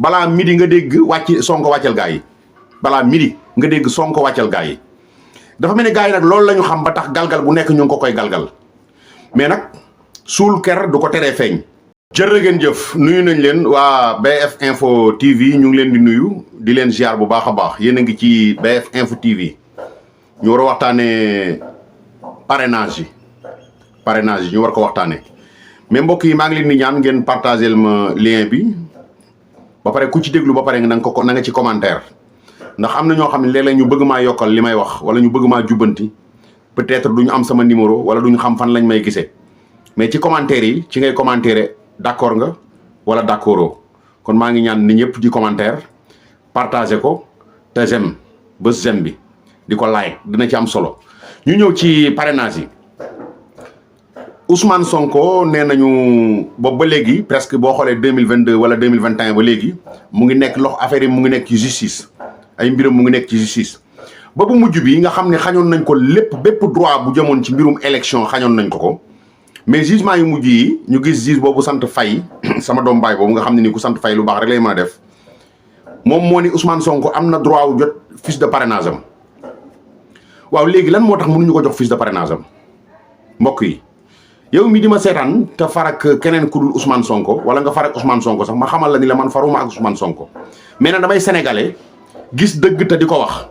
balaa midi nga dégg sonko wàccal gaa yi balaa midi nga dégg sonko wàccal gaa yi dafa mel ni gaa yi nag loolu la ñu xam ba tax galgal bu nekk ñu ngi ko koy galgal mais nag suul ker du ko teree feeñ. jërë ngeen jëf nuyu nañ leen waa BF Info TV ñu ngi leen di nuyu di leen ziar bu baax a baax yéen a ngi ci BF Info TV ñu war a waxtaanee parrainage yi ñu war ko waxtaanee mais mbokk yi maa ngi leen di ñaan ngeen partagel ma lien bi ba pare ku ci déglu ba pare na nga ci commentaire ndax am na ñoo xam ne léeg-léeg ñu bëgg maa yokkal li may wax wala ñu bëgg maa jubbanti peut-être du ñu am sama numéro wala du ñu xam fan lañ may gisee mais ci commentaire yi ci ngay commentaire d'accord nga wala d'accordoo kon maa ngi ñaan ni ñëpp di commentaire partager ko te j'aime bés j'aime bi di ko like dina ci am solo ñu ñëw ci parrainage yi Ousmane Sonko nee nañu boobu ba léegi presque boo xoolee 2022 wala 2021 ba léegi mu ngi nekk affaire yi mu ngi nekk ci justice ay mbiram mu ngi nekk ci justice ba bu mujj bi nga xam ne xañoon nañ ko bépp droit bu jëmoon ci mbirum élection xañoon nañ ko mais jugement yu mujj yi ñu gis juge boobu sant Faye sama doom baay boobu nga xam ne ni ku sant Faye lu baax rek lay mën a def moom moo ni Ousmane Sonko am na droit wu jot fiche de parrainage am waaw léegi lan moo tax mënuñu ko jox fiche de parrainage am mbokk yi yow mi di ma seetaan te farak keneen ku dul Ousmane Sonko wala nga farak Ousmane Sonko sax ma xamal la ni la man faruma ak Ousmane Sonko mais nag damay sénégalais gis dëgg te di ko wax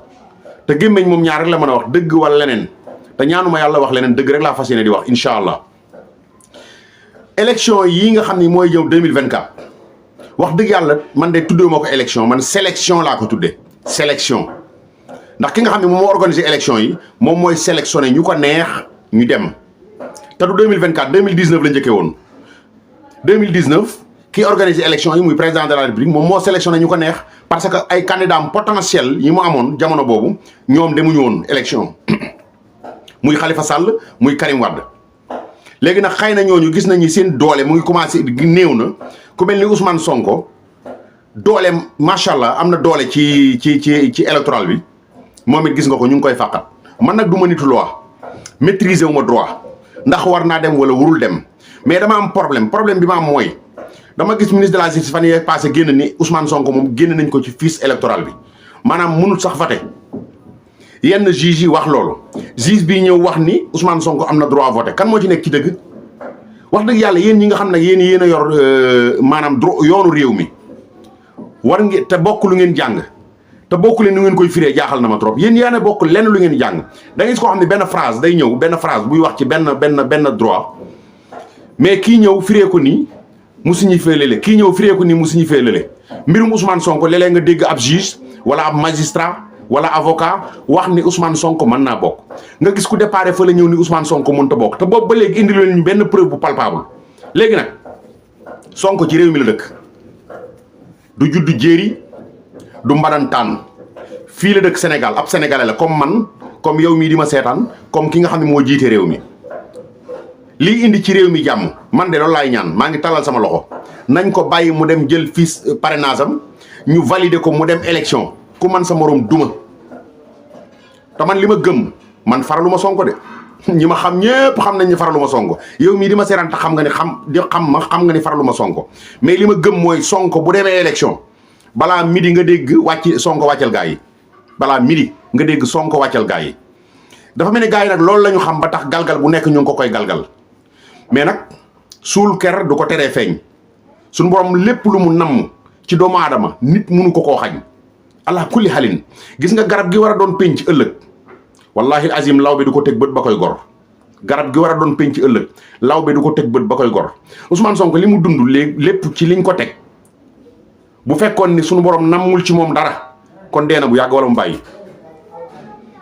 te gémmeñ moom ñaar rek la mën a wax dëgg wala leneen te ñaanuma yàlla wax leneen dëgg rek laa fas yéene di wax incha allah. élection yi nga xam ni mooy ñëw 2024 wax dëgg yàlla man de tuddee moo ko élection man sélection laa ko tuddee sélection ndax ki nga xam ne moom moo organiser élection yi moom mooy sélectionné ñu ko neex ñu dem te du 2024 2019 la njëkkee woon 2019 ki organiser élection yi muy président de la république moom moo sélectionné ñu ko neex parce que ay candidats potentiels yi mu amoon jamono boobu ñoom demuñu woon élection muy Khalifa Sall muy Karim Wade. léegi nag xëy na ñooñu gis nañu seen doole mu ngi commencé néew na ku mel ni Ousmane Sonko doole macha allah am na doole ci électoral bi moom it gis nga ko ñu ngi koy fàqat man nag du ma nitu loi maîtriser wu ma droit ndax war naa dem wala warul dem mais dama am problème bi ma am mooy dama gis ministre de la justice fan yee passé génn ni Ousmane Sonko moom génn nañ ko ci fiche électorale bi maanaam mënul sax voter yenn juge yi wax loolu juge bii ñëw wax ni Ousmane Sonko am na droit voter kan moo ci nekk ci dëgg wax dëgg yàlla yéen ñi nga xam ne yéen a yor maanaam yoonu réew mi war ngeen te bokk lu ngeen jàng te bokk leen nu ngeen koy firee jaaxal na ma trop yéen yaa ne bokk lenn lu ngeen jàng da ngay gis koo xam ne benn phrase day ñëw benn phrase buy wax ci benn droit mais kii ñëw firee ko nii mu signifie lële kii ñëw firee ko nii mu signifie lële mbirum Ousmane Sonko léeg-léeg nga dégg ab juge wala ab magistrat wala avocat wax ni Ousmane Sonko mën naa bokk nga gis ku déparé fa la ñëw ni Ousmane Sonko mënut a bokk te boobu ba léegi indi leen ñu benn preuve bu palpable léegi nag Sonko ci réew mi la dëkk du juddu jéeri du mbadantaan fii la dëkk Sénégal ab sénégalais la comme man comme yow mii di ma seetaan comme ki nga xam ne moo jiite réew mi lii indi ci réew mi jàmm man de loolu laay ñaan maa ngi talal sama loxo nañ ko bàyyi mu dem jël fiche parrainage am ñu valider ko mu dem élection ku man sa morom duma te man li ma gëm man faraluma Sonko de ñi ma xam ñëpp xam nañ ni faraluma Sonko yow mii di ma seetaan tax xam nga ni faraluma Sonko mais li ma gëm mooy Sonko bu demee élection balaa midi nga dégg Sonko wàccal gaa yi balaa midi nga dégg Sonko wàccal gaa yi dafa mel ni gaa yi nag loolu la ñu xam ba tax galgal bu nekk ñu ngi ko koy galgal mais nag suul ker du ko teree feeñ suñu borom lépp lu mu namm ci doomu aadama nit mënu ko koo xañ allah kulli xalin gis nga garab gi war a doon penc ëllëg wallahi azim law bi du ko teg bët ba koy gor garab gi war a doon penc ëllëg law bi du ko teg bët ba koy gor Ousmane Sonko li mu dund lépp ci liñ ko teg bu fekkoon ni suñu borom nammul ci moom dara kon dee na bu yàgg wala mu bàyyi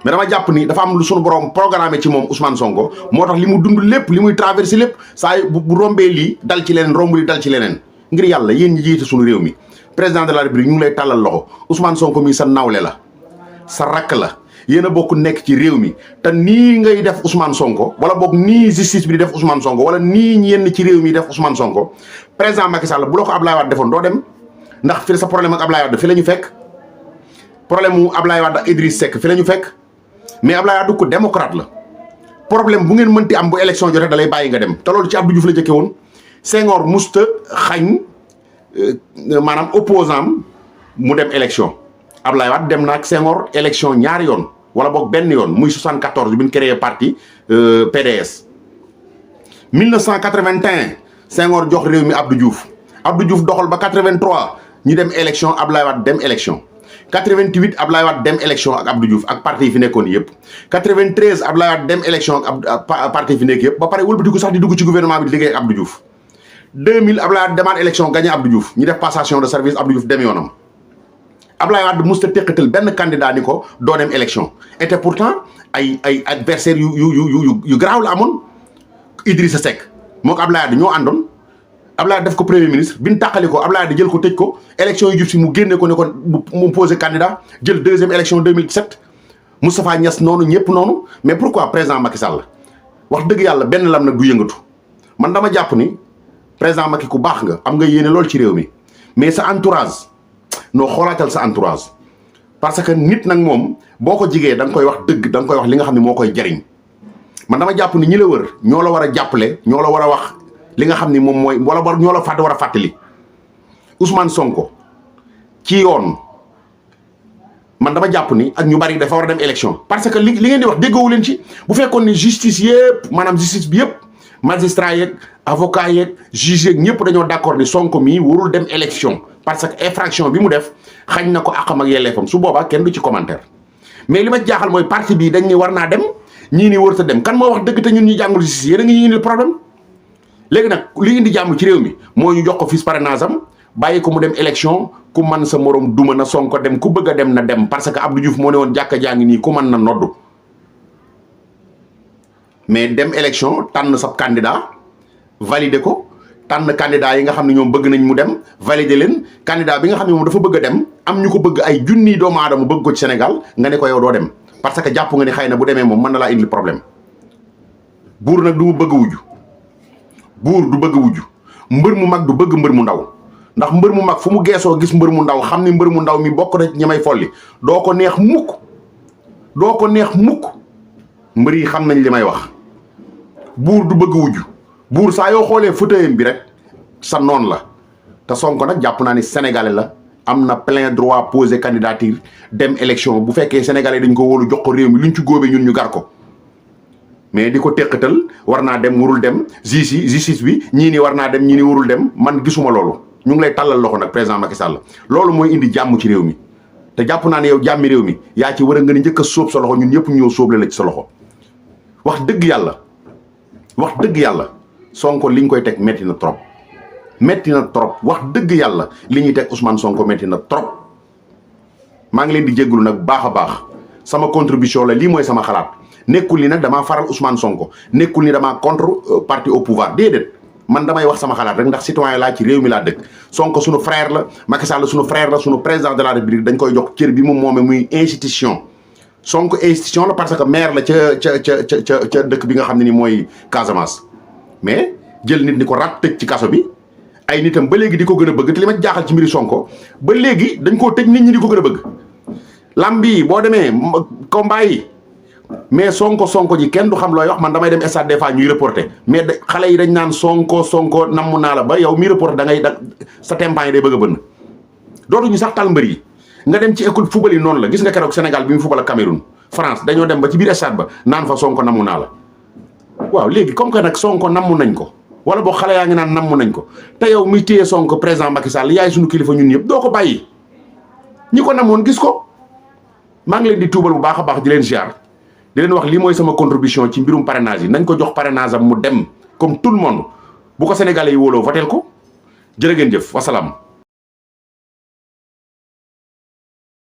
mais dama jàpp ni dafa am lu suñu borom programmé ci moom Ousmane Sonko moo tax li mu dund lépp li muy traversé lépp saa bu rombee lii dal ci leneen romb li dal ci leneen ngir yàlla yéen ñi jiite suñu réew mi président de la république ñu ngi lay tàllal loxo Ousmane Sonko mi sa nawle la sa rakk la yéen a bokk nekk ci réew mi te nii ngay def Ousmane Sonko wala boog nii justice bi di def Ousmane Sonko wala nii yenn ci réew mi def Ousmane Sonko président Macky Sall bu la ko Ablaye Wade defoon doo dem ndax fi sa problème ak Ablaye Wade fi la ñu fekk problème mu Ablaye Wade ak Idriss Seck fi la ñu fekk mais Ablaye Wade ko démocrate la problème bu ngeen mënti am bu élection jotee da lay bàyyi nga dem te loolu ci Abdou Diouf la jëkke woon Senghor musta xañ maanaam opposant mu dem élection Ablaye Wade dem na ak Senghor élection ñaari yoon wala boog benn yoon muy 74 bi ñu créé parti PDS 1981 Senghor jox réew mi Abdou Diouf doxal ba 83 ñu dem élection Ablaye Wade dem élection 88 Ablaye Wade dem élection ak Abdou Diouf ak parti yi fi nekkoon yëpp 93 Ablaye Wade dem élection ak parti yi fi nekk yëpp ba pare wëlbatiku sax di dugg ci gouvernement bi di liggéey ak Abdou Diouf 2000 Ablaye Wade demaat élection gagné Abdou Diouf ñu def passation de service Abdou Diouf dem yoonam Ablaye Wade musta teqatal benn candidat ni ko doo dem élection et pourtant ay adversaires yu garaaw la amoon Idrissa Seck moo ko Ablaye Wade ñoo àndoon Ablaye def ko premier ministre bi ñu tàqali ko Ablaye jël ko tëj ko élection yu jub si mu génne ko ne ko mu posé candidat jël deuxième élection 2017 Moustapha Niass noonu ñëpp noonu mais pourquoi président Macky Sall wax dëgg yàlla benn lam nag du yëngatu man dama jàpp ni président Macky ku baax nga am nga yéene lool ci réew mi mais sa entourage noo xoolaatal sa entourage parce que nit nag moom boo ko jigee da nga koy wax dëgg da nga koy wax li nga xam ne moo koy jariñ man dama jàpp ni ñi la wër ñoo la war a jàppale ñoo la war a wax li nga xam ni moom mooy wala ñoo la war a fàttali Ousmane Sonko ci yoon man dama jàpp ni ak ñu bari dafa war a dem élection parce que li ngeen di wax déggoowu leen ci bu fekkoon ni justice yëpp maanaam justice bi yëpp magistrat yeeg avocat yeeg juge yeeg ñëpp dañoo d'accord ni Sonko mii warul dem élection parce que infraction bi mu def xañ na ko àqam ak yelleefam su boobaa kenn du ci commentaire mais li ma jaaxal mooy parti bii dañ ni war naa dem ñii ni wërta dem kan moo wax dëgg te ñun ñu jàngul justice yéen a ngi ñu indil problème léegi nag li indi jàmm ci réew mi moo ñu jox ko fiche parrainage am bàyyi ko mu dem élection ku man sa morom duma na Sonko dem ku bëgg a dem na dem parce que Abdou Diouf moo ne woon jàkka jaa ngi nii ku man na noddu mais dem élection tànn sab candidat valider ko tànn candidat yi nga xam ne ñoom bëgg nañ mu dem valider leen candidat bi nga xam ne moom dafa bëgg a dem am ñu ko bëgg ay junniy doomu aadama bëgg ko ci Sénégal nga ne ko yow doo dem parce que jàpp nga ni xëy na bu demee moom mën na laa indil problème buur nag du bëgg wujju buur du bëgg wujju mbër mu mag du bëgg mbër mu ndaw ndax mbër mu mag fu mu geesoo gis mbër mu ndaw xam ni mbër mu ndaw mi bokk na ñi may folli doo ko neex mukk mbër yi xam nañ li may wax buur du bëgg wujju buur saa yoo xoolee fauteuil bi rek sa noon la te Sonko nag jàpp naa ni sénégalais la am na plein droit poser candidature dem élection bu fekkee sénégalais dañ ko wóolu jox ko réew mi luñ ci góobee ñun ñu gar ko mais di ko teqatal war naa dem warul dem justice bi ñii ni war naa dem ñii ni warul dem man gisuma loolu ñu ngi lay tàllal loxo nag président Macky Sall loolu mooy indi jàmm ci réew mi te jàpp naa ne yow jàmmi réew mi yaa ci war a nga ni njëkk a sóob sa loxo ñun ñëpp ñëw sóoble la ci sa loxo wax dëgg yàlla Sonko li ñu koy teg métti na trop wax dëgg yàlla li ñuy teg Ousmane Sonko métti na trop maa ngi leen di jégalu nag baax a baax sama contribution la lii mooy sama xalaat nekkul ni nag damaa faral Ousmane Sonko nekkul ni damaa contre parti au pouvoir déedéet man damay wax sama xalaat rek ndax citoyen laa ci réew mi laa dëkk Sonko sunu frère la Macky Sall sunu frère la sunu président de la République dañ koy jox cër bi mu moome muy institution Sonko institution la parce que maire la ca dëkk bi nga xam ne ni mooy Casamance mais jël nit ni ko rat tëj ci kaso bi ay nitam ba léegi di ko gën a bëgg te li ma jaaxal ci mbiri Sonko ba léegi dañ koo tëj nit ñi di ko gën a bëgg lamb yi boo demee combat yi mais sonko ji kenn du xam looy wax man damay dem stade des fois ñuy reporter mais xale yi dañ naan sonko namm naa la ba yow mi reporter da ngay sa tempan yi day bëgg a bënn dootuñu sax tal mbër yi nga dem ci école football yi noonu la gis nga keroog Sénégal bi mu football ak Cameroun France dañoo dem ba ci biir stade ba naan fa sonko namm naa la waaw léegi comme que nag sonko namm nañ ko wala boo xale yaa ngi naan namm nañ ko te yow mi téye sonko président Macky Sall yaay suñu kilifa ñun ñëpp doo ko bàyyi ñi ko namoon gis ko maa ngi leen di tuubal bu baax a baax di leen ziar di leen wax lii mooy sama contribution ci mbirum parrainage yi nañ ko jox parrainage am mu dem comme tout le monde bu ko sénégalais yi wóoloo votel ko jërë ngeen jëf wasalaam